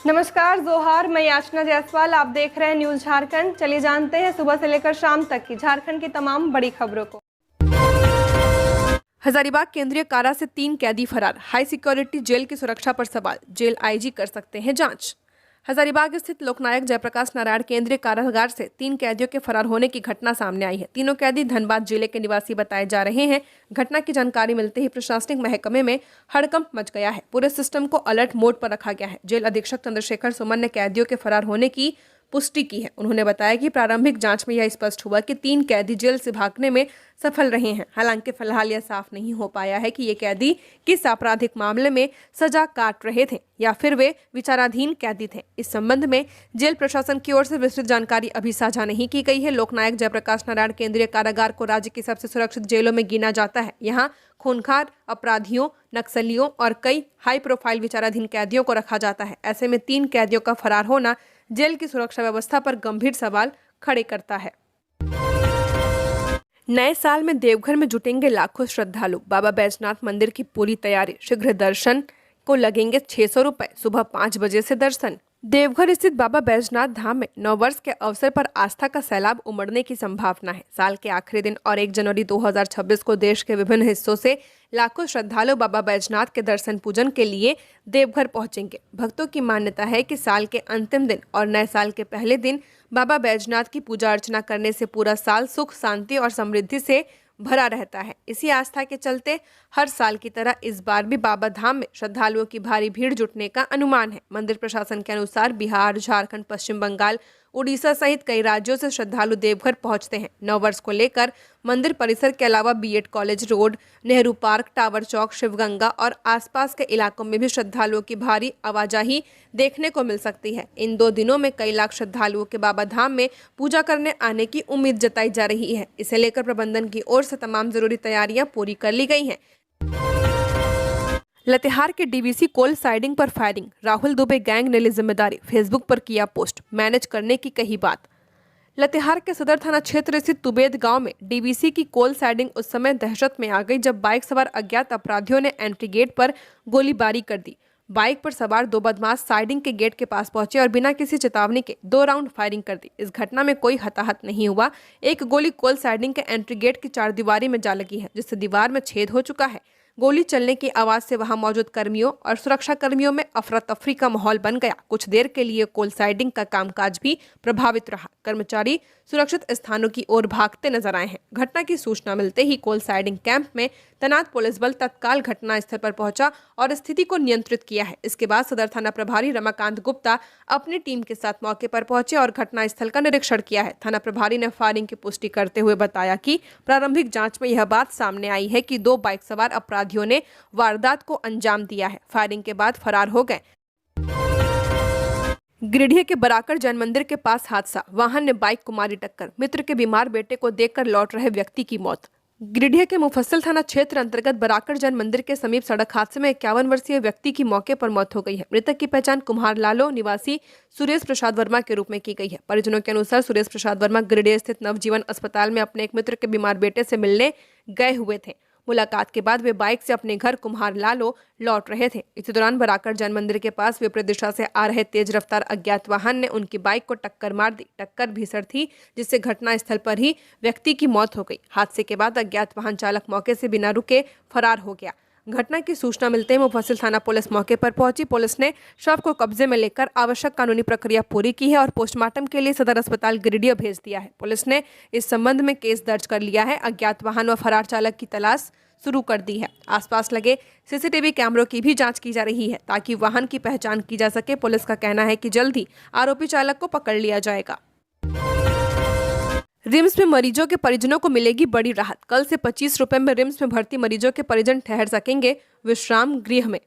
नमस्कार, जोहार। मैं याचना जायसवाल, आप देख रहे हैं न्यूज झारखंड। चलिए जानते हैं सुबह से लेकर शाम तक की झारखंड की तमाम बड़ी खबरों को। हजारीबाग केंद्रीय कारा से 3 कैदी फरार, हाई सिक्योरिटी जेल की सुरक्षा पर सवाल, जेल आईजी कर सकते हैं जांच। हजारीबाग स्थित लोकनायक जयप्रकाश नारायण केंद्रीय कारागार से 3 कैदियों के फरार होने की घटना सामने आई है। तीनों कैदी धनबाद जिले के निवासी बताए जा रहे हैं। घटना की जानकारी मिलते ही प्रशासनिक महकमे में हड़कंप मच गया है। पूरे सिस्टम को अलर्ट मोड पर रखा गया है। जेल अधीक्षक चंद्रशेखर सुमन ने कैदियों के फरार होने की पुष्टि की है। उन्होंने बताया कि प्रारंभिक जांच में यह स्पष्ट हुआ कि 3 कैदी जेल से भागने में सफल रहे हैं। हालांकि फिलहाल यह साफ नहीं हो पाया है कि ये कैदी किस आपराधिक मामले में सजा काट रहे थे या फिर वे विचाराधीन कैदी थे। इस संबंध में जेल प्रशासन की ओर से विस्तृत जानकारी अभी साझा नहीं की गई है। लोकनायक जयप्रकाश नारायण केंद्रीय कारागार को राज्य की सबसे सुरक्षित जेलों में गिना जाता है। यहाँ खूंखार अपराधियों, नक्सलियों और कई हाई प्रोफाइल विचाराधीन कैदियों को रखा जाता है। ऐसे में 3 कैदियों का फरार होना जेल की सुरक्षा व्यवस्था पर गंभीर सवाल खड़े करता है। नए साल में देवघर में जुटेंगे लाखों श्रद्धालु, बाबा बैजनाथ मंदिर की पूरी तैयारी। शीघ्र दर्शन को लगेंगे 600 रुपए, सुबह 5 बजे से दर्शन। देवघर स्थित बाबा बैजनाथ धाम में नववर्ष के अवसर पर आस्था का सैलाब उमड़ने की संभावना है। साल के आखिरी दिन और 1 जनवरी 2026 को देश के विभिन्न हिस्सों से लाखों श्रद्धालु बाबा बैजनाथ के दर्शन पूजन के लिए देवघर पहुंचेंगे। भक्तों की मान्यता है कि साल के अंतिम दिन और नए साल के पहले दिन बाबा बैजनाथ की पूजा अर्चना करने से पूरा साल सुख, शांति और समृद्धि से भरा रहता है। इसी आस्था के चलते हर साल की तरह इस बार भी बाबा धाम में श्रद्धालुओं की भारी भीड़ जुटने का अनुमान है। मंदिर प्रशासन के अनुसार बिहार, झारखंड, पश्चिम बंगाल, उड़ीसा सहित कई राज्यों से श्रद्धालु देवघर पहुंचते हैं। नववर्ष को लेकर मंदिर परिसर के अलावा BEd college road, Nehru park, tower Chowk, Shivganga और आसपास के इलाकों में भी श्रद्धालुओं की भारी आवाजाही देखने को मिल सकती है। इन 2 दिनों में कई लाख श्रद्धालुओं के बाबा धाम में पूजा करने आने की उम्मीद जताई जा रही है। इसे लेकर प्रबंधन की ओर से तमाम जरूरी तैयारियां पूरी कर ली गई हैं। लातेहार के डीवीसी कोल साइडिंग पर फायरिंग, राहुल दुबे गैंग ने ली जिम्मेदारी, फेसबुक पर किया पोस्ट, मैनेज करने की कही बात। लातेहार के सदर थाना क्षेत्र स्थित तुबेद गांव में डीवीसी की कोल साइडिंग उस समय दहशत में आ गई जब बाइक सवार अज्ञात अपराधियों ने एंट्री गेट पर गोलीबारी कर दी। बाइक पर सवार 2 बदमाश साइडिंग के गेट के पास पहुंचे और बिना किसी चेतावनी के 2 राउंड फायरिंग कर दी। इस घटना में कोई हताहत नहीं हुआ। एक गोली कोल साइडिंग के एंट्री गेट की 4 दीवारी में जा लगी है, जिससे दीवार में छेद हो चुका है। गोली चलने की आवाज से वहां मौजूद कर्मियों और सुरक्षा कर्मियों में अफरा तफरी का माहौल बन गया। कुछ देर के लिए कोल साइडिंग का कामकाज भी प्रभावित रहा। कर्मचारी सुरक्षित स्थानों की ओर भागते नजर आए हैं। घटना की सूचना मिलते ही कोल साइडिंग कैंप में तैनात पुलिस बल तत्काल घटना स्थल पर पहुंचा और स्थिति को नियंत्रित किया है। इसके बाद सदर थाना प्रभारी रमाकांत गुप्ता अपनी टीम के साथ मौके पर पहुंचे और घटना स्थल का निरीक्षण किया है। थाना प्रभारी ने फायरिंग की पुष्टि करते हुए बताया कि प्रारंभिक जांच में यह बात सामने आई है कि 2 बाइक सवार अपराधियों ने वारदात को अंजाम दिया है। फायरिंग के बाद फरार हो गए। गिरिडीह के बराकर जैन मंदिर के पास हादसा, वाहन ने बाइक को मारी टक्कर, मित्र के बीमार बेटे को देखकर लौट रहे व्यक्ति की मौत। गिरिडीह के मुफस्सिल थाना क्षेत्र अंतर्गत बराकर जैन मंदिर के समीप सड़क हादसे में 51 वर्षीय व्यक्ति की मौके पर मौत हो गई है। मृतक की पहचान कुम्हार लालो निवासी सुरेश प्रसाद वर्मा के रूप में की गई है। परिजनों के अनुसार सुरेश प्रसाद वर्मा गिरिडीह स्थित नवजीवन अस्पताल में अपने एक मित्र के बीमार बेटे से मिलने गए हुए थे। मुलाकात के बाद वे बाइक से अपने घर कुम्हार लालो लौट रहे थे। इसी दौरान बराकर जैन मंदिर के पास विपरीत दिशा से आ रहे तेज रफ्तार अज्ञात वाहन ने उनकी बाइक को टक्कर मार दी। टक्कर भीषण थी, जिससे घटना स्थल पर ही व्यक्ति की मौत हो गई। हादसे के बाद अज्ञात वाहन चालक मौके से बिना रुके फरार हो गया। घटना की सूचना मिलते ही मुफस्सिल थाना पुलिस मौके पर पहुंची। पुलिस ने शव को कब्जे में लेकर आवश्यक कानूनी प्रक्रिया पूरी की है और पोस्टमार्टम के लिए सदर अस्पताल गिरिडीह भेज दिया है। पुलिस ने इस संबंध में केस दर्ज कर लिया है। अज्ञात वाहन व फरार चालक की तलाश शुरू कर दी है। आसपास लगे सीसीटीवी कैमरों की भी जांच की जा रही है ताकि वाहन की पहचान की जा सके। पुलिस का कहना है कि जल्द ही आरोपी चालक को पकड़ लिया जाएगा। रिम्स में मरीजों के परिजनों को मिलेगी बड़ी राहत। कल से 25 रुपए में रिम्स में भर्ती मरीजों के परिजन ठहर सकेंगे विश्राम गृह में।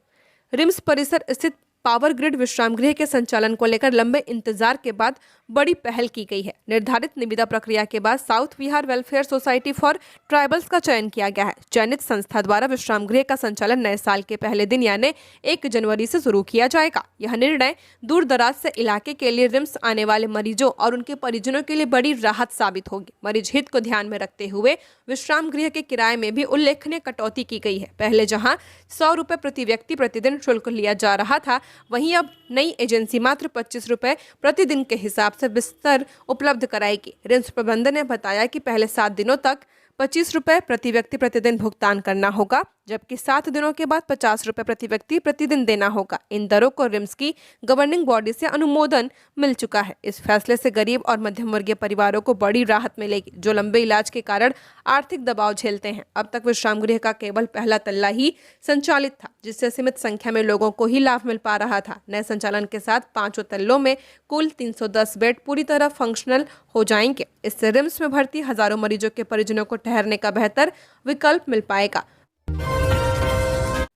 रिम्स परिसर स्थित पावर ग्रिड विश्राम गृह के संचालन को लेकर लंबे इंतजार के बाद बड़ी पहल की गई है। निर्धारित निविदा प्रक्रिया के बाद south Bihar welfare society for tribals का चयन किया गया है। चयनित संस्था द्वारा विश्राम गृह का संचालन नए साल के पहले दिन यानी 1 जनवरी से शुरू किया जाएगा। यह निर्णय दूर दराज से इलाके के लिए रिम्स आने वाले मरीजों और उनके परिजनों के लिए बड़ी राहत साबित होगी। मरीज हित को ध्यान में रखते हुए विश्राम गृह के किराए में भी उल्लेखनीय कटौती की गई है। पहले जहाँ 100 रुपए प्रति व्यक्ति प्रतिदिन शुल्क लिया जा रहा था, वहीं अब नई एजेंसी मात्र 25 रुपए प्रतिदिन के हिसाब से बिस्तर उपलब्ध कराएगी। रिम्स प्रबंधन ने बताया कि पहले 7 दिनों तक 25 रुपए प्रति व्यक्ति प्रतिदिन भुगतान करना होगा, जबकि 7 दिनों के बाद 50 रुपए प्रति व्यक्ति प्रतिदिन देना होगा। इन दरों को रिम्स की गवर्निंग बॉडी से अनुमोदन मिल चुका है। इस फैसले से गरीब और मध्यम वर्गीय परिवारों को बड़ी राहत मिलेगी, जो लंबे इलाज के कारण आर्थिक दबाव झेलते हैं। अब तक विश्राम गृह का केवल पहला तल्ला ही संचालित था, जिससे सीमित संख्या में लोगों को ही लाभ मिल पा रहा था। नए संचालन के साथ 5 तल्लों में कुल 310 बेड पूरी तरह फंक्शनल हो जाएंगे। इससे रिम्स में भर्ती हजारों मरीजों के परिजनों को ठहरने का बेहतर विकल्प मिल पाएगा।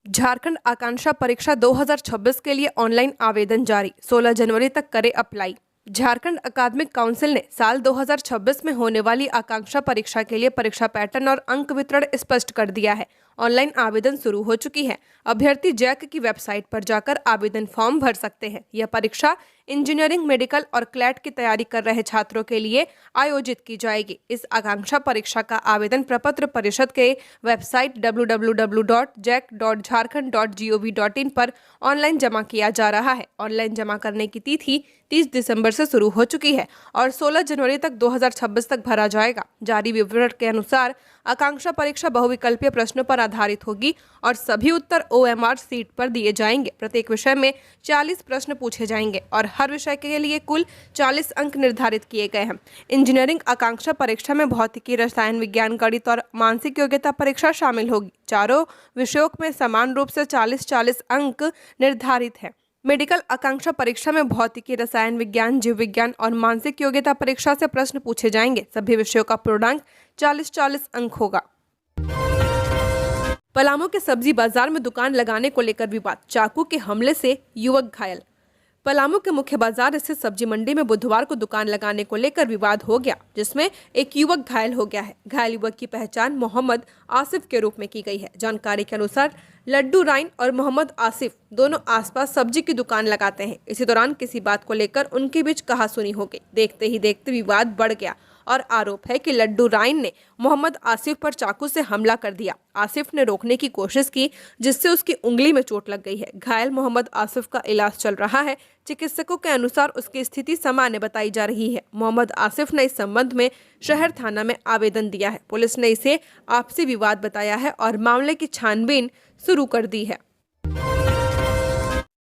झारखंड आकांक्षा परीक्षा 2026 के लिए ऑनलाइन आवेदन जारी, 16 जनवरी तक करे अप्लाई। झारखंड अकादमिक काउंसिल ने साल 2026 में होने वाली आकांक्षा परीक्षा के लिए परीक्षा पैटर्न और अंक वितरण स्पष्ट कर दिया है। ऑनलाइन आवेदन शुरू हो चुकी है। अभ्यर्थी जैक की वेबसाइट पर जाकर आवेदन फॉर्म भर सकते हैं। यह परीक्षा इंजीनियरिंग, मेडिकल और क्लैट की तैयारी कर रहे छात्रों के लिए आयोजित की जाएगी। इस आकांक्षा परीक्षा का आवेदन प्रपत्र परिषद के वेबसाइट www.jac.jharkhand.gov.in पर ऑनलाइन जमा किया जा रहा है। ऑनलाइन जमा करने की तिथि 30 दिसंबर से शुरू हो चुकी है और 16 जनवरी तक 2026 तक भरा जाएगा। जारी विवरण के अनुसार आकांक्षा परीक्षा बहुविकल्पीय प्रश्नों पर आधारित होगी और सभी उत्तर OMR सीट पर दिए जाएंगे। प्रत्येक विषय में 40 प्रश्न पूछे जाएंगे और हर विषय के लिए कुल 40 अंक निर्धारित किए गए हैं। इंजीनियरिंग आकांक्षा परीक्षा में भौतिकी, रसायन विज्ञान, गणित और मानसिक योग्यता परीक्षा शामिल होगी। चारों विषयों में समान रूप से 40-40 अंक निर्धारित है। मेडिकल आकांक्षा परीक्षा में भौतिकी, रसायन विज्ञान, जीव विज्ञान और मानसिक योग्यता परीक्षा से प्रश्न पूछे जाएंगे। सभी विषयों का पूर्णांक 40-40 अंक होगा। पलामू के सब्जी बाजार में दुकान लगाने को लेकर विवाद, चाकू के हमले से युवक घायल। पलामू के मुख्य बाजार स्थित सब्जी मंडी में बुधवार को दुकान लगाने को लेकर विवाद हो गया, जिसमें एक युवक घायल हो गया है। घायल युवक की पहचान मोहम्मद आसिफ के रूप में की गई है। जानकारी के अनुसार लड्डू राइन और मोहम्मद आसिफ दोनों आसपास सब्जी की दुकान लगाते हैं। इसी दौरान किसी बात को लेकर उनके बीच कहासुनी हो गई। देखते ही देखते विवाद बढ़ गया और आरोप है कि लड्डू राइन ने मोहम्मद आसिफ पर चाकू से हमला कर दिया। आसिफ ने रोकने की कोशिश की, जिससे उसकी उंगली में चोट लग गई है। घायल मोहम्मद आसिफ का इलाज चल रहा है। चिकित्सकों के अनुसार उसकी स्थिति सामान्य बताई जा रही है। मोहम्मद आसिफ ने इस संबंध में शहर थाना में आवेदन दिया है। पुलिस ने इसे आपसी विवाद बताया है और मामले की छानबीन शुरू कर दी है।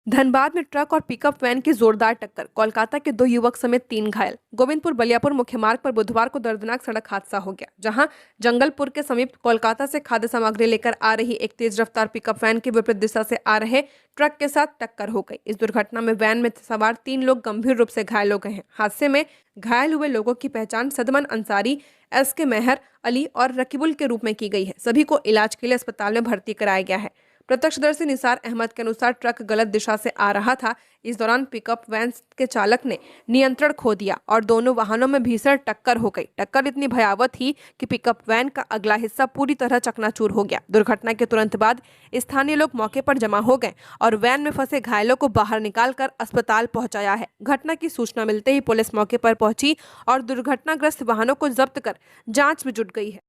धनबाद में ट्रक और पिकअप वैन की जोरदार टक्कर, कोलकाता के 2 युवक समेत 3 घायल। गोविंदपुर बलियापुर मुख्य मार्ग पर बुधवार को दर्दनाक सड़क हादसा हो गया, जहां जंगलपुर के समीप कोलकाता से खाद्य सामग्री लेकर आ रही एक तेज रफ्तार पिकअप वैन की विपरीत दिशा से आ रहे ट्रक के साथ टक्कर हो गई। इस दुर्घटना में वैन में सवार 3 लोग गंभीर रूप से घायल हो गए हैं। हादसे में घायल हुए लोगों की पहचान सदमन अंसारी, SK मेहर अली और रकीबुल के रूप में की गई है। सभी को इलाज के लिए अस्पताल में भर्ती कराया गया है। प्रत्यक्षदर्शी निसार अहमद के अनुसार ट्रक गलत दिशा से आ रहा था। इस दौरान पिकअप वैन के चालक ने नियंत्रण खो दिया और दोनों वाहनों में भीषण टक्कर हो गई। टक्कर इतनी भयावह थी कि पिकअप वैन का अगला हिस्सा पूरी तरह चकनाचूर हो गया। दुर्घटना के तुरंत बाद स्थानीय लोग मौके पर जमा हो गए और वैन में फंसे घायलों को बाहर निकालकर अस्पताल पहुंचाया है। घटना की सूचना मिलते ही पुलिस मौके पर पहुंची और दुर्घटनाग्रस्त वाहनों को जब्त कर जांच में जुट गई है।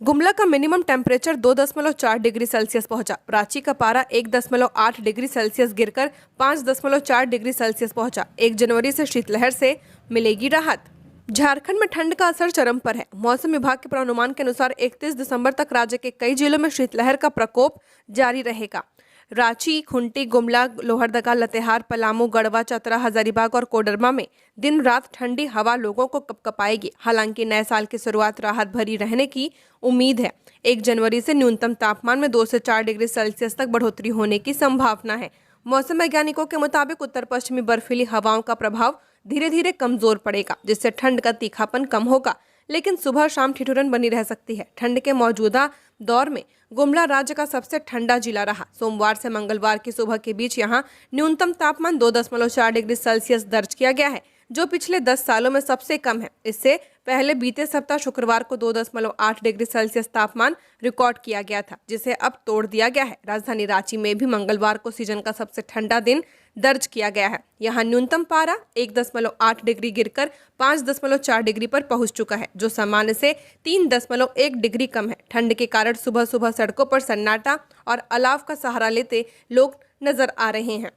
गुमला का मिनिमम टेम्परेचर 2.4 डिग्री सेल्सियस पहुंचा। रांची का पारा 1.8 डिग्री सेल्सियस गिरकर 5.4 डिग्री सेल्सियस पहुंचा। 1 जनवरी से शीतलहर से मिलेगी राहत। झारखंड में ठंड का असर चरम पर है। मौसम विभाग के पूर्वानुमान के अनुसार 31 दिसंबर तक राज्य के कई जिलों में शीतलहर का प्रकोप जारी रहेगा। रांची, खूंटी, गुमला, लोहरदगा, लातेहार, पलामू, गढ़वा, चतरा, हजारीबाग और कोडरमा में दिन रात ठंडी हवा लोगों को कपकपाएगी। हालांकि नए साल की शुरुआत राहत भरी रहने की उम्मीद है। 1 जनवरी से न्यूनतम तापमान में 2 से 4 डिग्री सेल्सियस तक बढ़ोतरी होने की संभावना है। मौसम वैज्ञानिकों के मुताबिक उत्तर पश्चिमी बर्फीली हवाओं का प्रभाव धीरे धीरे कमजोर पड़ेगा, जिससे ठंड का तीखापन कम होगा, लेकिन सुबह शाम ठिठुरन बनी रह सकती है। ठंड के मौजूदा दौर में गुमला राज्य का सबसे ठंडा जिला रहा। सोमवार से मंगलवार की सुबह के बीच यहां न्यूनतम तापमान 2.4 डिग्री सेल्सियस दर्ज किया गया है, जो पिछले 10 सालों में सबसे कम है। इससे पहले बीते सप्ताह शुक्रवार को 2.8 डिग्री सेल्सियस तापमान रिकॉर्ड किया गया था, जिसे अब तोड़ दिया गया है। राजधानी रांची में भी मंगलवार को सीजन का सबसे ठंडा दिन दर्ज किया गया है। यहाँ न्यूनतम पारा 1.8 डिग्री गिरकर 5.4 डिग्री पर पहुंच चुका है, जो सामान्य से 3.1 डिग्री कम है। ठंड के कारण सुबह सुबह सड़कों पर सन्नाटा और अलाव का सहारा लेते लोग नजर आ रहे हैं।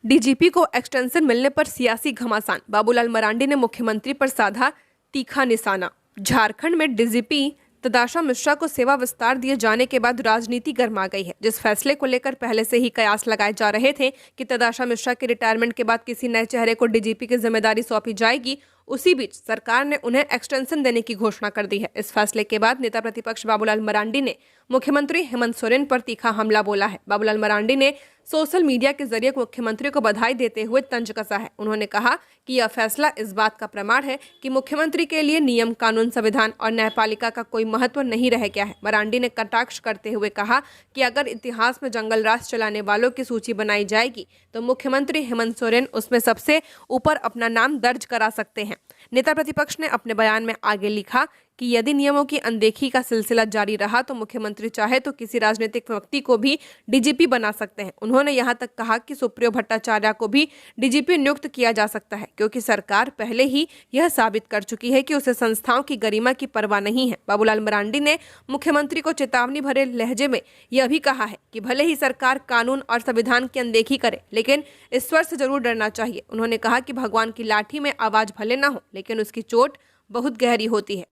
डीजीपी को एक्सटेंशन मिलने पर सियासी घमासान, बाबूलाल मरांडी ने मुख्यमंत्री पर साधा तीखा निशाना। झारखंड में डीजीपी तदाशा मिश्रा को सेवा विस्तार दिए जाने के बाद राजनीति गर्मा गई है। जिस फैसले को लेकर पहले से ही कयास लगाए जा रहे थे कि तदाशा मिश्रा के रिटायरमेंट के बाद किसी नए चेहरे को डीजीपी की जिम्मेदारी सौंपी जाएगी, उसी बीच सरकार ने उन्हें एक्सटेंशन देने की घोषणा कर दी है। इस फैसले के बाद नेता प्रतिपक्ष बाबूलाल मरांडी ने मुख्यमंत्री हेमंत सोरेन पर तीखा हमला बोला है। बाबूलाल मरांडी ने सोशल मीडिया के जरिए मुख्यमंत्री को बधाई देते हुए तंज कसा है। उन्होंने कहा कि यह फैसला इस बात का प्रमाण है कि मुख्यमंत्री के लिए नियम, कानून, संविधान और न्यायपालिका का कोई महत्व नहीं रह गया है। मरांडी ने कटाक्ष करते हुए कहा कि अगर इतिहास में जंगल राज चलाने वालों की सूची बनाई जाएगी तो मुख्यमंत्री हेमंत सोरेन उसमें सबसे ऊपर अपना नाम दर्ज करा सकते हैं। नेता प्रतिपक्ष ने अपने बयान में आगे लिखा कि यदि नियमों की अनदेखी का सिलसिला जारी रहा तो मुख्यमंत्री चाहे तो किसी राजनीतिक व्यक्ति को भी डीजीपी बना सकते हैं। उन्होंने यहां तक कहा कि सुप्रियो भट्टाचार्य को भी डीजीपी नियुक्त किया जा सकता है, क्योंकि सरकार पहले ही यह साबित कर चुकी है कि उसे संस्थाओं की गरिमा की परवाह नहीं है। बाबूलाल मरांडी ने मुख्यमंत्री को चेतावनी भरे लहजे में यह भी कहा है कि भले ही सरकार कानून और संविधान की अनदेखी करे, लेकिन ईश्वर से जरूर डरना चाहिए। उन्होंने कहा कि भगवान की लाठी में आवाज भले ना हो, लेकिन उसकी चोट बहुत गहरी होती है।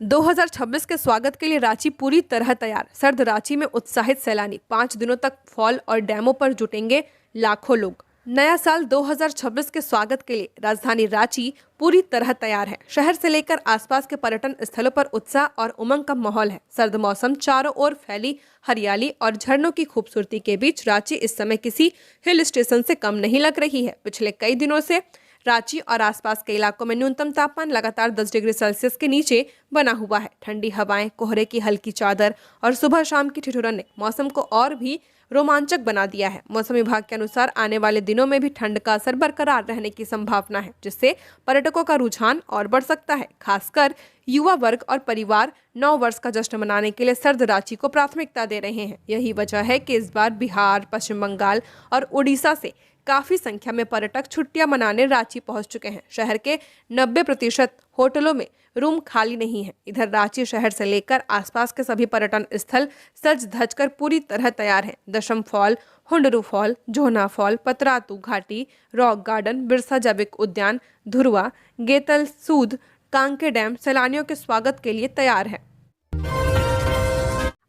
2026 के स्वागत के लिए रांची पूरी तरह तैयार। सर्द रांची में उत्साहित सैलानी, 5 दिनों तक फॉल और डैमों पर जुटेंगे लाखों लोग। नया साल 2026 के स्वागत के लिए राजधानी रांची पूरी तरह तैयार है। शहर से लेकर आसपास के पर्यटन स्थलों पर उत्साह और उमंग का माहौल है। सर्द मौसम, चारों ओर फैली हरियाली और झरनों की खूबसूरती के बीच रांची इस समय किसी हिल स्टेशन से कम नहीं लग रही है। पिछले कई दिनों से रांची और आसपास के इलाकों में न्यूनतम तापमान लगातार 10 डिग्री सेल्सियस के नीचे बना हुआ है। ठंडी हवाएं, कोहरे की हल्की चादर और सुबह शाम की ठिठुरन ने मौसम को और भी रोमांचक बना दिया है। मौसम विभाग के अनुसार आने वाले दिनों में भी ठंड का असर बरकरार रहने की संभावना है, जिससे पर्यटकों का रुझान और बढ़ सकता है। खासकर युवा वर्ग और परिवार नव वर्ष का जश्न मनाने के लिए सर्द रांची को प्राथमिकता दे रहे हैं। यही वजह है कि इस बार बिहार, पश्चिम बंगाल और उड़ीसा से काफी संख्या में पर्यटक छुट्टियां मनाने रांची पहुंच चुके हैं। शहर के 90% होटलों में रूम खाली नहीं है। इधर रांची शहर से लेकर आसपास के सभी पर्यटन स्थल सज धज कर पूरी तरह तैयार हैं। Dassam fall, Hundru fall, Johna fall, Patratu घाटी, रॉक गार्डन, बिरसा जैविक उद्यान, धुरवा, गेतल सूद, कांके डैम सैलानियों के स्वागत के लिए तैयार है।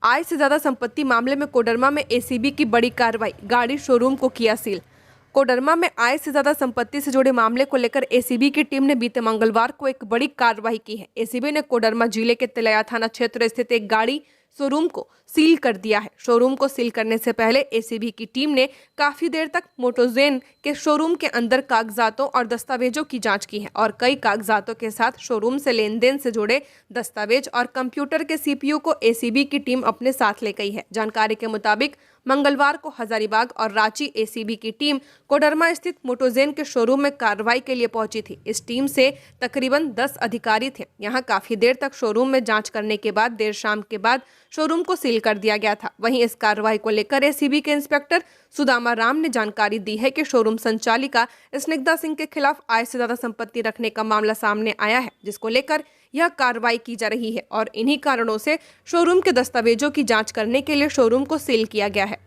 आय से ज्यादा संपत्ति मामले में कोडरमा में एसीबी की बड़ी कार्रवाई, गाड़ी शोरूम को किया सील। कोडरमा में आय से ज्यादा संपत्ति से जुड़े मामले को लेकर एसीबी की टीम ने बीते मंगलवार को एक बड़ी कार्रवाई की है। एसीबी ने कोडरमा जिले के तिलैया थाना क्षेत्र स्थित एक गाड़ी शोरूम को सील कर दिया है। शोरूम को सील करने से पहले एसीबी की टीम ने काफी देर तक मोटोजेन के शोरूम के अंदर कागजातों और दस्तावेजों की जांच की है और कई कागजातों के साथ शोरूम से लेन देन से जुड़े दस्तावेज और कंप्यूटर के सीपीयू को एसीबी की टीम अपने साथ ले गई है। जानकारी के मुताबिक मंगलवार को हजारीबाग और रांची एसीबी की टीम कोडरमा स्थित मोटोजेन के शोरूम में कार्रवाई के लिए पहुंची थी। इस टीम से तकरीबन 10 अधिकारी थे। यहां काफी देर तक शोरूम में जांच करने के बाद देर शाम के बाद शोरूम को सील कर दिया गया था। वहीं इस कार्रवाई को लेकर एसीबी के इंस्पेक्टर सुदामा राम ने जानकारी दी है कि शोरूम संचालिका स्निग्धा सिंह के खिलाफ आय से ज्यादा संपत्ति रखने का मामला सामने आया है, जिसको लेकर यह कार्रवाई की जा रही है और इन्हीं कारणों से शोरूम के दस्तावेजों की जांच करने के लिए शोरूम को सील किया गया है।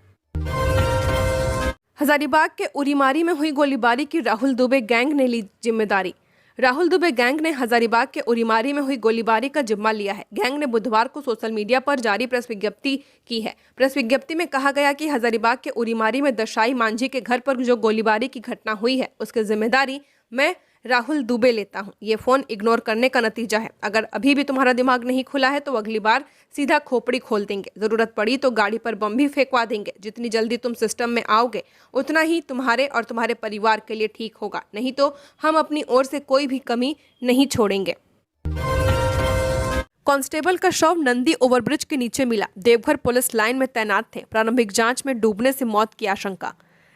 हजारीबाग के उरीमारी में हुई गोलीबारी की राहुल दुबे गैंग ने ली जिम्मेदारी। राहुल दुबे गैंग ने हजारीबाग के उरीमारी में हुई गोलीबारी का जिम्मा लिया है। गैंग ने बुधवार को सोशल मीडिया पर जारी प्रेस विज्ञप्ति की है। प्रेस विज्ञप्ति में कहा गया कि हजारीबाग के उरीमारी में दशाई मांझी के घर पर जो गोलीबारी की घटना हुई है, उसकी जिम्मेदारी मैं राहुल दुबे लेता हूं। ये फोन इग्नोर करने का नतीजा है। अगर अभी भी तुम्हारा दिमाग नहीं खुला है तो अगली बार सीधा खोपड़ी खोल देंगे। जरूरत पड़ी तो गाड़ी पर बम भी फेंकवा देंगे। जितनी जल्दी तुम सिस्टम में आओगे उतना ही तुम्हारे और तुम्हारे परिवार के लिए ठीक होगा, नहीं तो हम अपनी ओर से कोई भी कमी नहीं छोड़ेंगे। कांस्टेबल का शव नंदी ओवरब्रिज के नीचे मिला। देवघर पुलिस लाइन में तैनात थे। प्रारंभिक जांच में डूबने से मौत की आशंका।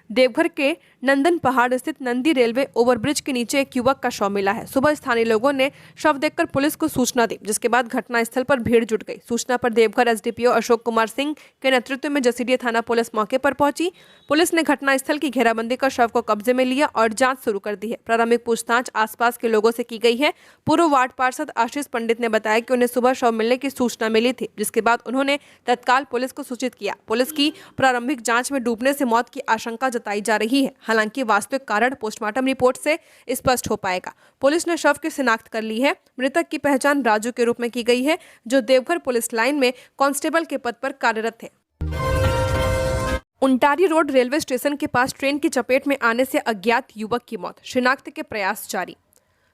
देवघर के नंदन पहाड़ स्थित नंदी रेलवे ओवरब्रिज के नीचे एक युवक का शव मिला है। सुबह स्थानीय लोगों ने शव देखकर पुलिस को सूचना दी, जिसके बाद घटनास्थल पर भीड़ जुट गई। सूचना पर देवघर एसडीपीओ अशोक कुमार सिंह के नेतृत्व में जसीडीह थाना पुलिस मौके पर पहुंची। पुलिस ने घटनास्थल की घेराबंदी कर शव को कब्जे में लिया और जांच शुरू कर दी है। प्रारंभिक पूछताछ आसपास के लोगों से की गई है। पूर्व वार्ड पार्षद आशीष पंडित ने बताया कि उन्हें सुबह शव मिलने की सूचना मिली थी, जिसके बाद उन्होंने तत्काल पुलिस को सूचित किया। पुलिस की प्रारंभिक जांच में डूबने से मौत की आशंका जताई जा रही है। हालांकि वास्तविक कारण पोस्टमार्टम रिपोर्ट से स्पष्ट हो पाएगा। पुलिस ने शव की शिनाख्त कर ली है। मृतक की पहचान राजू के रूप में की गई है, जो देवघर पुलिस लाइन में कांस्टेबल के पद पर कार्यरत थे। उंटारी रोड रेलवे स्टेशन के पास ट्रेन की चपेट में आने से अज्ञात युवक की मौत, शिनाख्त के प्रयास जारी।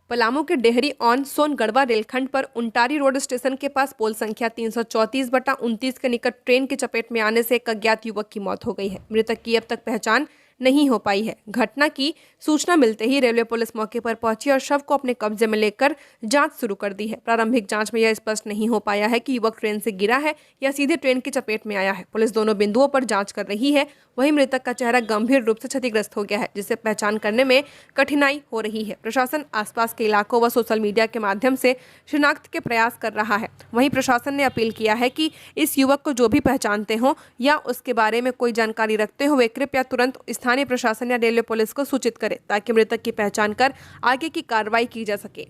पलामू के डेहरी ऑन सोनगढ़वा रेलखंड पर उंटारी रोड स्टेशन के पास पोल संख्या 334/29 के निकट ट्रेन की चपेट में आने से एक अज्ञात युवक की मौत हो गई है। मृतक की अब तक पहचान नहीं हो पाई है। घटना की सूचना मिलते ही रेलवे पुलिस मौके पर पहुंची और शव को अपने कब्जे में लेकर जांच शुरू कर दी है। प्रारंभिक जांच में यह स्पष्ट नहीं हो पाया है कि युवक ट्रेन से गिरा है या सीधे ट्रेन की चपेट में आया है। पुलिस दोनों बिंदुओं पर जांच कर रही है। वहीं मृतक का चेहरा गंभीर रूप से क्षतिग्रस्त हो गया है, जिससे पहचान करने में कठिनाई हो रही है। प्रशासन आसपास के इलाकों व सोशल मीडिया के माध्यम से शिनाख्त के प्रयास कर रहा है। वहीं प्रशासन ने अपील किया है कि इस युवक को जो भी पहचानते हो या उसके बारे में कोई जानकारी रखते हो, वे कृपया तुरंत स्थानीय प्रशासन या रेलवे पुलिस को सूचित करें, ताकि मृतक की पहचान कर आगे की कार्रवाई की जा सके।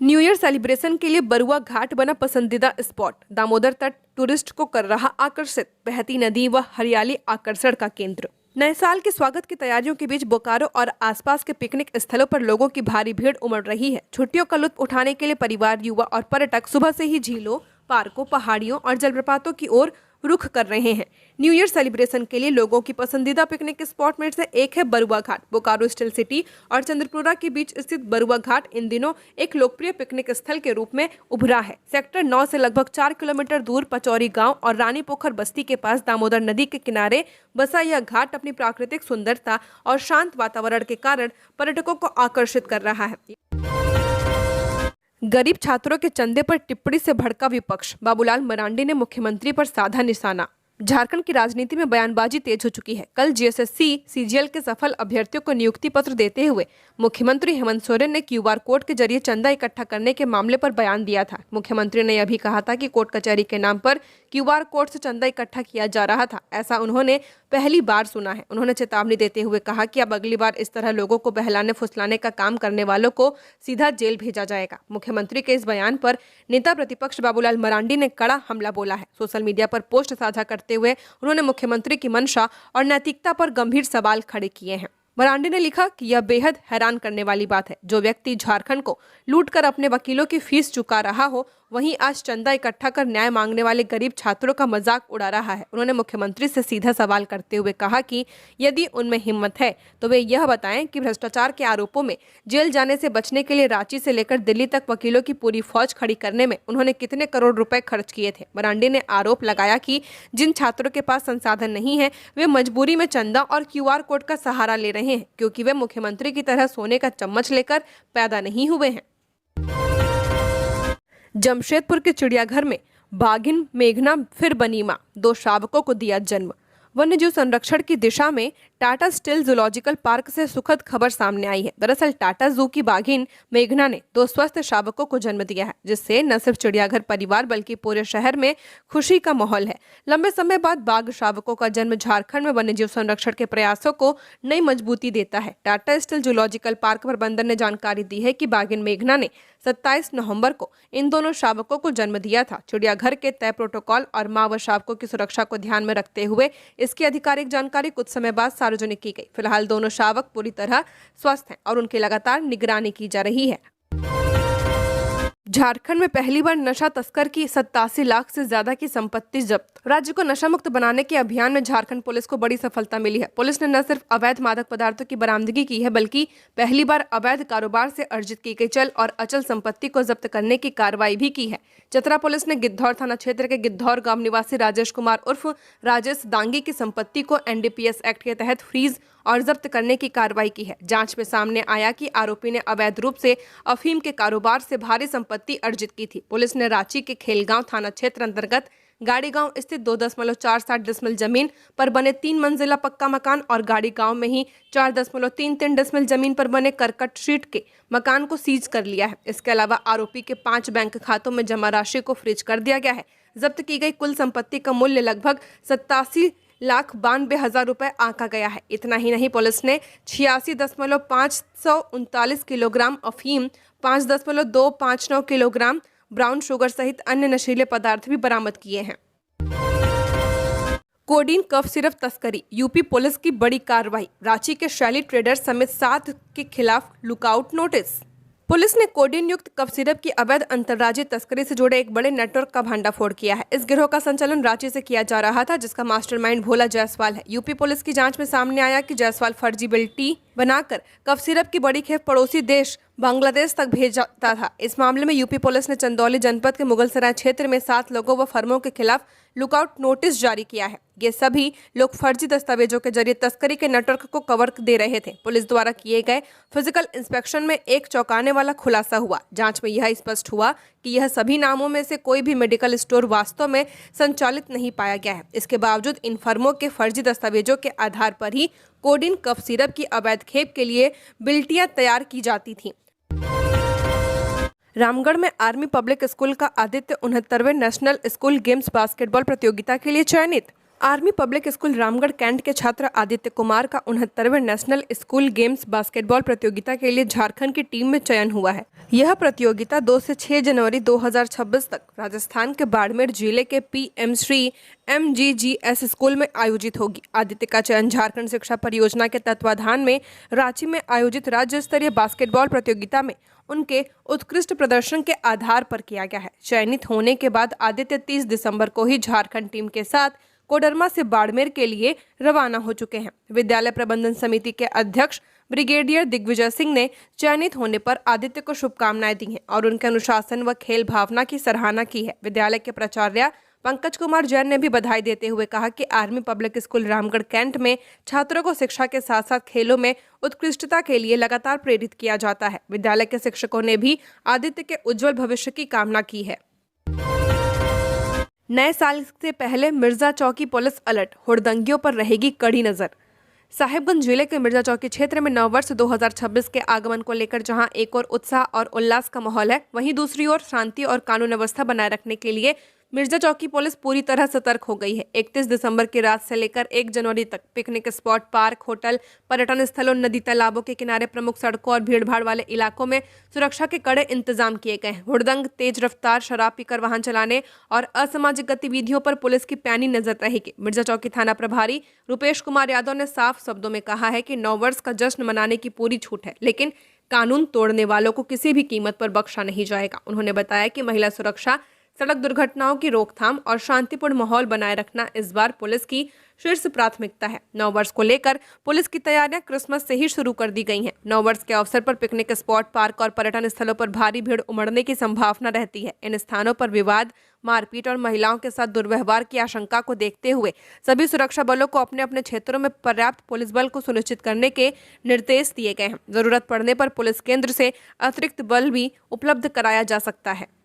न्यू ईयर सेलिब्रेशन के लिए बरुआ घाट बना पसंदीदा स्पॉट। दामोदर तट टूरिस्ट को कर रहा आकर्षित। बहती नदी व हरियाली आकर्षण का केंद्र। नए साल के स्वागत की तैयारियों के बीच बोकारो और आसपास के पिकनिक स्थलों पर लोगों की भारी भीड़ उमड़ रही है। छुट्टियों का लुत्फ उठाने के लिए परिवार, युवा और पर्यटक सुबह से ही झीलों, पार्कों, पहाड़ियों और जलप्रपातों की ओर रुख कर रहे हैं। न्यू ईयर सेलिब्रेशन के लिए लोगों की पसंदीदा पिकनिक स्पॉट में से एक है बरुआ घाट। बोकारो स्टील सिटी और चंद्रपुरा के बीच स्थित बरुआ घाट इन दिनों एक लोकप्रिय पिकनिक स्थल के रूप में उभरा है। सेक्टर 9 से लगभग 4 किलोमीटर दूर पचौरी गांव और रानी पोखर बस्ती के पास दामोदर नदी के किनारे बसा यह घाट अपनी प्राकृतिक सुंदरता और शांत वातावरण के कारण पर्यटकों को आकर्षित कर रहा है। गरीब छात्रों के चंदे पर टिप्पणी से भड़का विपक्ष। बाबूलाल मरांडी ने मुख्यमंत्री पर साधा निशाना। झारखंड की राजनीति में बयानबाजी तेज हो चुकी है। कल जीएसएससी सीजीएल के सफल अभ्यर्थियों को नियुक्ति पत्र देते हुए मुख्यमंत्री हेमंत सोरेन ने क्यूआर कोड के जरिए चंदा इकट्ठा करने के मामले पर बयान दिया था। मुख्यमंत्री ने यह भी कहा था कि कोर्ट कचहरी के नाम पर क्यूआर कोड से चंदा इकट्ठा किया जा रहा था, ऐसा उन्होंने पहली बार सुना है। उन्होंने चेतावनी देते हुए कहा कि अब अगली बार इस तरह लोगों को बहलाने फुसलाने का काम करने वालों को सीधा जेल भेजा जाएगा। मुख्यमंत्री के इस बयान पर नेता प्रतिपक्ष बाबूलाल मरांडी ने कड़ा हमला बोला है। सोशल मीडिया पर पोस्ट साझा करते हुए उन्होंने मुख्यमंत्री की मंशा और नैतिकता पर गंभीर सवाल खड़े किए हैं। मरांडी ने लिखा कि यह बेहद हैरान करने वाली बात है। जो व्यक्ति झारखंड को लूटकर अपने वकीलों की फीस चुका रहा हो, वहीं आज चंदा इकट्ठा कर न्याय मांगने वाले गरीब छात्रों का मजाक उड़ा रहा है। उन्होंने मुख्यमंत्री से सीधा सवाल करते हुए कहा कि यदि उनमें हिम्मत है तो वे यह बताएं कि भ्रष्टाचार के आरोपों में जेल जाने से बचने के लिए रांची से लेकर दिल्ली तक वकीलों की पूरी फौज खड़ी करने में उन्होंने कितने करोड़ रुपए खर्च किए थे। मरांडी ने आरोप लगाया कि जिन छात्रों के पास संसाधन नहीं है, वे मजबूरी में चंदा और क्यूआर कोड का सहारा ले रहे हैं, क्योंकि वे मुख्यमंत्री की तरह सोने का चम्मच लेकर पैदा नहीं हुए हैं। जमशेदपुर के चिड़ियाघर में बाघिन मेघना फिर बनी मां, 2 शावकों को दिया जन्म। वन्यजीव संरक्षण की दिशा में टाटा स्टील जूलॉजिकल पार्क से सुखद खबर सामने आई है। दरअसल टाटा जू की बाघिन मेघना ने 2 स्वस्थ शावकों को जन्म दिया है, जिससे न सिर्फ चिड़ियाघर परिवार बल्कि पूरे शहर में खुशी का माहौल है। लंबे समय बाद बाघ शावकों का जन्म झारखंड में वन्यजीव संरक्षण के प्रयासों को नई मजबूती देता है। टाटा स्टील जूलॉजिकल पार्क प्रबंधन ने जानकारी दी है कि बाघिन मेघना ने 27 नवंबर को इन दोनों शावकों को जन्म दिया था। चिड़ियाघर के तय प्रोटोकॉल और मां व शावकों की सुरक्षा को ध्यान में रखते हुए इसकी आधिकारिक जानकारी कुछ समय बाद सार्वजनिक की गई। फिलहाल दोनों शावक पूरी तरह स्वस्थ हैं और उनकी लगातार निगरानी की जा रही है। झारखंड में पहली बार नशा तस्कर की 87 लाख से ज्यादा की संपत्ति जब्त। राज्य को नशा मुक्त बनाने के अभियान में झारखंड पुलिस को बड़ी सफलता मिली है। पुलिस ने न सिर्फ अवैध मादक पदार्थों की बरामदगी की है, बल्कि पहली बार अवैध कारोबार से अर्जित की गई चल और अचल संपत्ति को जब्त करने की कार्रवाई भी की है। चतरा पुलिस ने गिद्धौर थाना क्षेत्र के गिद्धौर गांव निवासी राजेश कुमार उर्फ राजेश दांगी की संपत्ति को एनडीपीएस एक्ट के तहत फ्रीज और जब्त करने की कार्रवाई की है। जांच में सामने आया कि आरोपी ने अवैध रूप से अफीम के कारोबार से भारी संपत्ति अर्जित की थी। पुलिस ने रांची के खेलगांव थाना क्षेत्र अंतर्गत गाड़ी गांव स्थित 2.47 डिसमिल जमीन पर बने 3 मंजिला पक्का मकान और गाड़ी गांव में ही 4.33 डिसमिल जमीन पर बने करकट शीट के मकान को सीज कर लिया है। इसके अलावा आरोपी के 5 बैंक खातों में जमा राशि को फ्रीज कर दिया गया है। जब्त की गई कुल संपत्ति का मूल्य लगभग 87,92,000 रुपए आंका गया है। इतना ही नहीं, पुलिस ने 86,539 किलोग्राम अफीम, 5.259 किलोग्राम ब्राउन शुगर सहित अन्य नशीले पदार्थ भी बरामद किए हैं। कोडीन कफ सिरप तस्करी, यूपी पुलिस की बड़ी कार्रवाई। रांची के शैली ट्रेडर्स समेत 7 के खिलाफ लुकआउट नोटिस। पुलिस ने कोडीन युक्त कफ सिरप की अवैध अंतर्राज्यीय तस्करी से जुड़े एक बड़े नेटवर्क का भंडाफोड़ किया है। इस गिरोह का संचालन रांची से किया जा रहा था, जिसका मास्टरमाइंड भोला जायसवाल है। यूपी पुलिस की जांच में सामने आया कि जायसवाल फर्जी बिल टी बनाकर कफ सिरप की बड़ी खेप पड़ोसी देश बांग्लादेश तक भेजता था। इस मामले में यूपी पुलिस ने चंदौली जनपद के मुगलसराय क्षेत्र में 7 लोगों व फर्मों के खिलाफ लुकआउट नोटिस जारी किया है। ये सभी लोग फर्जी दस्तावेजों के जरिए तस्करी के नेटवर्क को कवर दे रहे थे। पुलिस द्वारा किए गए फिजिकल इंस्पेक्शन में एक चौंकाने वाला खुलासा हुआ। जांच में यह स्पष्ट हुआ कि यह सभी नामों में से कोई भी मेडिकल स्टोर वास्तव में संचालित नहीं पाया गया है। इसके बावजूद इन फर्मों के फर्जी दस्तावेजों के आधार पर ही कोडीन कफ सिरप की अवैध खेप के लिए बिल्टियां तैयार की जाती थीं। रामगढ़ में आर्मी पब्लिक स्कूल का आदित्य 69वें नेशनल स्कूल गेम्स बास्केटबॉल प्रतियोगिता के लिए चयनित। Army public school Ramgarh cantt के छात्र आदित्य कुमार का 69वें नेशनल स्कूल गेम्स बास्केटबॉल प्रतियोगिता के लिए झारखंड की टीम में चयन हुआ है। यह प्रतियोगिता 2 से 6 जनवरी 2026 तक राजस्थान के बाड़मेर जिले के PM श्री MGGS स्कूल में आयोजित होगी। आदित्य का चयन झारखंड शिक्षा परियोजना के तत्वाधान में रांची में आयोजित राज्य स्तरीय बास्केटबॉल प्रतियोगिता में उनके उत्कृष्ट प्रदर्शन के आधार पर किया गया है। चयनित होने के बाद आदित्य 30 दिसंबर को ही झारखंड टीम के साथ कोडरमा से बाड़मेर के लिए रवाना हो चुके हैं। विद्यालय प्रबंधन समिति के अध्यक्ष ब्रिगेडियर दिग्विजय सिंह ने चयनित होने पर आदित्य को शुभकामनाएं दी हैं और उनके अनुशासन व खेल भावना की सराहना की है। विद्यालय के प्राचार्य पंकज कुमार जैन ने भी बधाई देते हुए कहा कि Army public school Ramgarh Cantt में छात्रों को शिक्षा के साथ साथ खेलों में उत्कृष्टता के लिए लगातार प्रेरित किया जाता है। विद्यालय के शिक्षकों ने भी आदित्य के उज्जवल भविष्य की कामना की है। नए साल से पहले मिर्जा चौकी पुलिस अलर्ट, हुड़दंगियों पर रहेगी कड़ी नजर। साहिबगंज जिले के मिर्जा चौकी क्षेत्र में नववर्ष 2026 के आगमन को लेकर जहां एक और उत्साह और उल्लास का माहौल है, वहीं दूसरी ओर शांति और कानून व्यवस्था बनाए रखने के लिए मिर्जा चौकी पुलिस पूरी तरह सतर्क हो गई है। 31 दिसंबर की रात से लेकर 1 जनवरी तक पिकनिक स्पॉट, पार्क, होटल, पर्यटन स्थलों, नदी तालाबों के किनारे, प्रमुख सड़कों और भीड़भाड़ वाले इलाकों में सुरक्षा के कड़े इंतजाम किए गए हैं। हुड़दंग, तेज रफ्तार, शराब पीकर वाहन चलाने और असामाजिक गतिविधियों पर पुलिस की पैनी नजर रहेगी। मिर्जा चौकी थाना प्रभारी रुपेश कुमार यादव ने साफ शब्दों में कहा है कि नववर्ष का जश्न मनाने की पूरी छूट है, लेकिन कानून तोड़ने वालों को किसी भी कीमत पर बख्शा नहीं जाएगा। उन्होंने बताया कि महिला सुरक्षा, सड़क दुर्घटनाओं की रोकथाम और शांतिपूर्ण माहौल बनाए रखना इस बार पुलिस की शीर्ष प्राथमिकता है। नववर्ष को लेकर पुलिस की तैयारियां क्रिसमस से ही शुरू कर दी गई हैं। नववर्ष के अवसर पर पिकनिक स्पॉट, पार्क और पर्यटन स्थलों पर भारी भीड़ उमड़ने की संभावना रहती है। इन स्थानों पर विवाद, मारपीट और महिलाओं के साथ दुर्व्यवहार की आशंका को देखते हुए सभी सुरक्षा बलों को अपने अपने क्षेत्रों में पर्याप्त पुलिस बल को सुनिश्चित करने के निर्देश दिए गए हैं। जरूरत पड़ने पर पुलिस केंद्र से अतिरिक्त बल भी उपलब्ध कराया जा सकता है।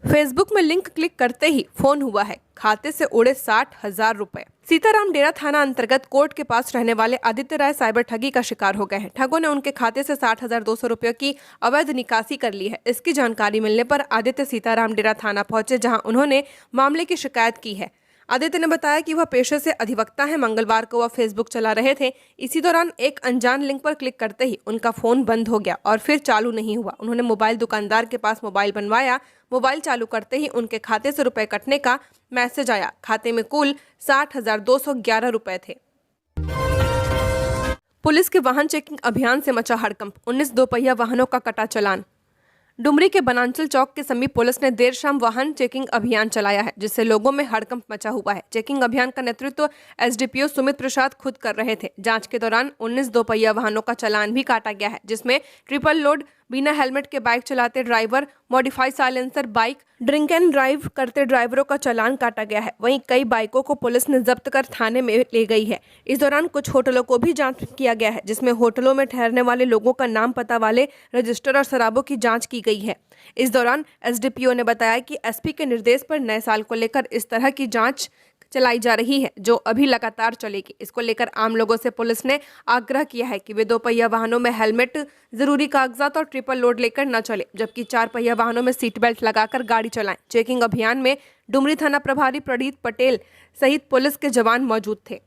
फेसबुक में लिंक क्लिक करते ही फोन हुआ है, खाते से उड़े 60,000 रुपए। सीताराम डेरा थाना अंतर्गत कोर्ट के पास रहने वाले आदित्य राय साइबर ठगी का शिकार हो गए हैं। ठगों ने उनके खाते से 60,200 रुपये की अवैध निकासी कर ली है। इसकी जानकारी मिलने पर आदित्य सीताराम डेरा थाना पहुंचे, जहां उन्होंने मामले की शिकायत की है। आदित्य ने बताया कि वह पेशे से अधिवक्ता है। मंगलवार को वह फेसबुक चला रहे थे। इसी दौरान एक अनजान लिंक पर क्लिक करते ही उनका फोन बंद हो गया और फिर चालू नहीं हुआ। उन्होंने मोबाइल दुकानदार के पास मोबाइल बनवाया। मोबाइल चालू करते ही उनके खाते से रुपए कटने का मैसेज आया। खाते में कुल 60,211 रुपए थे। पुलिस के वाहन चेकिंग अभियान से मचा हड़कंप, 19 दोपहिया वाहनों का कटा चालान। डुमरी के बनांचल चौक के समीप पुलिस ने देर शाम वाहन चेकिंग अभियान चलाया है, जिससे लोगों में हड़कंप मचा हुआ है। चेकिंग अभियान का नेतृत्व SDPO सुमित प्रसाद खुद कर रहे थे। जांच के दौरान 19 दोपहिया वाहनों का चालान भी काटा गया है, जिसमें ट्रिपल लोड बिना हेलमेट के बाइक चलाते driver, modify silencer bike, drink and drive करते ड्राइवरों का चालान काटा गया है। वहीं कई बाइकों को पुलिस ने जब्त कर थाने में ले गई है। इस दौरान कुछ होटलों को भी जांच किया गया है, जिसमें होटलों में ठहरने वाले लोगों का नाम, पता वाले रजिस्टर और शराबों की जांच की गई है। इस दौरान एसडीपीओ ने बताया कि एसपी के निर्देश पर नए साल को लेकर इस तरह की जांच चलाई जा रही है, जो अभी लगातार चलेगी। इसको लेकर आम लोगों से पुलिस ने आग्रह किया है कि वे 2 पहिया वाहनों में हेलमेट, जरूरी कागजात और ट्रिपल लोड लेकर न चले, जबकि 4 पहिया वाहनों में सीट बेल्ट लगाकर गाड़ी चलाएं। चेकिंग अभियान में डुमरी थाना प्रभारी प्रणीत पटेल सहित पुलिस के जवान मौजूद थे।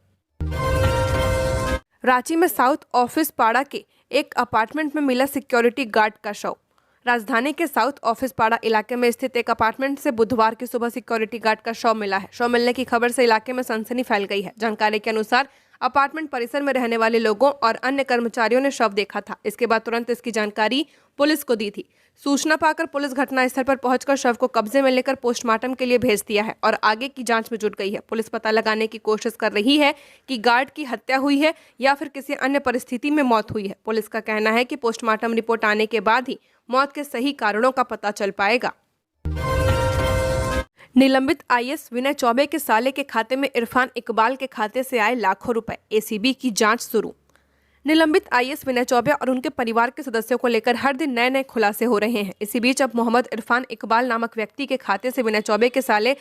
रांची में साउथ ऑफिस पाड़ा के एक अपार्टमेंट में मिला सिक्योरिटी गार्ड का शव। राजधानी के साउथ ऑफिस पाड़ा इलाके में स्थित एक अपार्टमेंट से बुधवार की सुबह सिक्योरिटी गार्ड का शव मिला है। शव मिलने की खबर से इलाके में सनसनी फैल गई है। जानकारी के अनुसार अपार्टमेंट परिसर में रहने वाले लोगों और अन्य कर्मचारियों ने शव देखा था। इसके बाद तुरंत इसकी जानकारी पुलिस को दी थी। सूचना पाकर पुलिस घटनास्थल पर पहुंचकर शव को कब्जे में लेकर पोस्टमार्टम के लिए भेज दिया है और आगे की जांच में जुट गई है। पुलिस पता लगाने की कोशिश कर रही है कि गार्ड की हत्या हुई है या फिर किसी अन्य परिस्थिति में मौत हुई है। पुलिस का कहना है कि पोस्टमार्टम रिपोर्ट आने के बाद ही मौत के सही कारणों का पता चल पाएगा। निलंबित आईएएस विनय चौबे के साले के खाते में इरफान इकबाल के खाते से आए लाखों रुपए, एसीबी की जांच शुरू। निलंबित आईएएस विनय चौबे और उनके परिवार के सदस्यों को लेकर हर दिन नए नए खुलासे हो रहे हैं। इसी बीच अब मोहम्मद इरफान इकबाल नामक व्यक्ति के खाते से विनय चौबे के साले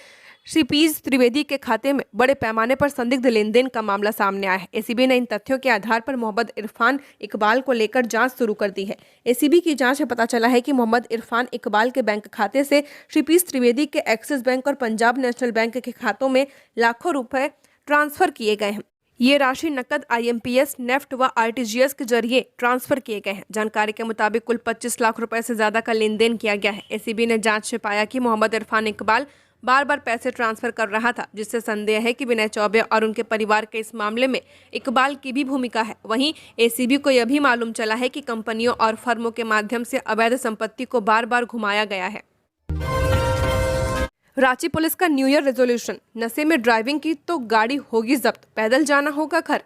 श्रीपीज त्रिवेदी के खाते में बड़े पैमाने पर संदिग्ध लेन देन का मामला सामने आया है। एसीबी ने इन तथ्यों के आधार पर मोहम्मद इरफान इकबाल को लेकर जांच शुरू कर दी है। एसीबी की जांच में पता चला है कि मोहम्मद इरफान इकबाल के बैंक खाते से श्रीपीज त्रिवेदी के एक्सिस बैंक और पंजाब नेशनल बैंक के खातों में लाखों रुपए ट्रांसफर किए गए हैं। ये राशि नकद, आईएमपीएस, नेफ्ट व आरटीजीएस के जरिए ट्रांसफर किए गए हैं। जानकारी के मुताबिक कुल 25 लाख रुपए से ज्यादा का लेन देन किया गया है। एसीबी ने जांच में पाया कि मोहम्मद इरफान इकबाल बार बार पैसे ट्रांसफर कर रहा था, जिससे संदेह है कि विनय चौबे और उनके परिवार के इस मामले में इकबाल की भी भूमिका है। वहीं एसीबी को यह भी मालूम चला है कि कंपनियों और फर्मों के माध्यम से अवैध संपत्ति को बार बार घुमाया गया है। रांची पुलिस का न्यू ईयर रेजोल्यूशन, नशे में ड्राइविंग की तो गाड़ी होगी जब्त, पैदल जाना होगा घर।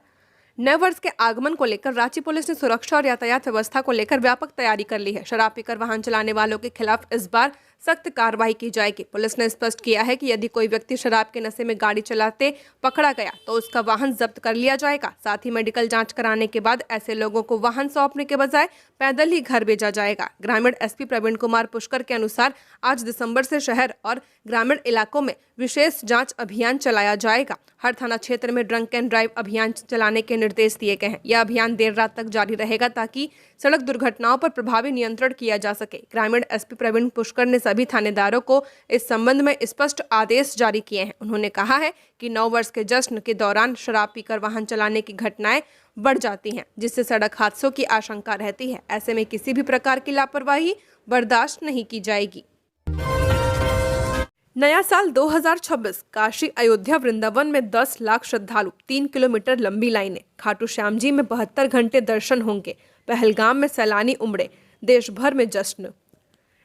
नए वर्ष के आगमन को लेकर रांची पुलिस ने सुरक्षा और यातायात व्यवस्था को लेकर व्यापक तैयारी कर ली है। शराब पीकर वाहन चलाने वालों के खिलाफ इस बार सख्त कार्रवाई की जाएगी। पुलिस ने स्पष्ट किया है कि यदि कोई व्यक्ति शराब के नशे में गाड़ी चलाते पकड़ा गया तो उसका वाहन जब्त कर लिया जाएगा। साथ ही मेडिकल जांच कराने के बाद ऐसे लोगों को वाहन सौंपने के बजाय पैदल ही घर भेजा जाएगा। ग्रामीण एसपी प्रवीण कुमार पुष्कर के अनुसार आज दिसंबर से शहर और ग्रामीण इलाकों में विशेष जांच अभियान चलाया जाएगा। हर थाना क्षेत्र में ड्रंक एंड ड्राइव अभियान चलाने के निर्देश दिए गए हैं। यह अभियान देर रात तक जारी रहेगा ताकि सड़क दुर्घटनाओं पर प्रभावी नियंत्रण किया जा सके। ग्रामीण एसपी प्रवीण पुष्कर ने सभी थानेदारों को इस संबंध में स्पष्ट आदेश जारी किए हैं। उन्होंने कहा है कि 9 वर्ष के जश्न के दौरान शराब पीकर वाहन चलाने की घटनाएं बढ़ जाती हैं, जिससे सड़क हादसों की आशंका रहती है। ऐसे में किसी भी प्रकार की लापरवाही बर्दाश्त नहीं की जाएगी। नया साल 2026, काशी, अयोध्या, वृंदावन में 10 लाख श्रद्धालु, 3 किलोमीटर लंबी लाइनें। खाटू श्याम जी में 72 घंटे दर्शन होंगे। पहलगाम में सैलानी उमड़े, देश भर में जश्न।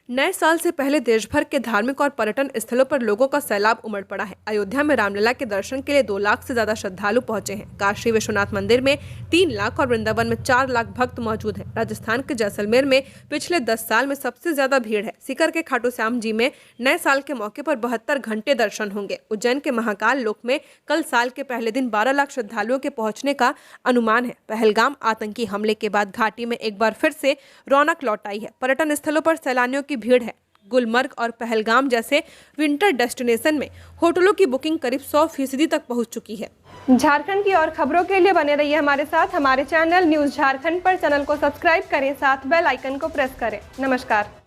नए साल से पहले देश भर के धार्मिक और पर्यटन स्थलों पर लोगों का सैलाब उमड़ पड़ा है। अयोध्या में रामलला के दर्शन के लिए 2 लाख से ज्यादा श्रद्धालु पहुंचे हैं। काशी विश्वनाथ मंदिर में 3 लाख और वृंदावन में 4 लाख भक्त मौजूद हैं। राजस्थान के जैसलमेर में पिछले 10 साल में सबसे ज्यादा भीड़ है। सीकर के खाटू श्याम जी में नए साल के मौके पर 72 घंटे दर्शन होंगे। उज्जैन के महाकाल लोक में कल साल के पहले दिन 12 लाख श्रद्धालुओं के पहुंचने का अनुमान है। पहलगाम आतंकी हमले के बाद घाटी में एक बार फिर से रौनक लौट आई है। पर्यटन स्थलों पर सैलानियों की भीड़ है। गुलमर्ग और पहलगाम जैसे विंटर डेस्टिनेशन में होटलों की बुकिंग करीब 100% तक पहुंच चुकी है। झारखंड की और खबरों के लिए बने रहिए हमारे साथ। हमारे चैनल न्यूज़ झारखंड पर चैनल को सब्सक्राइब करें, साथ बेल आइकन को प्रेस करें। नमस्कार।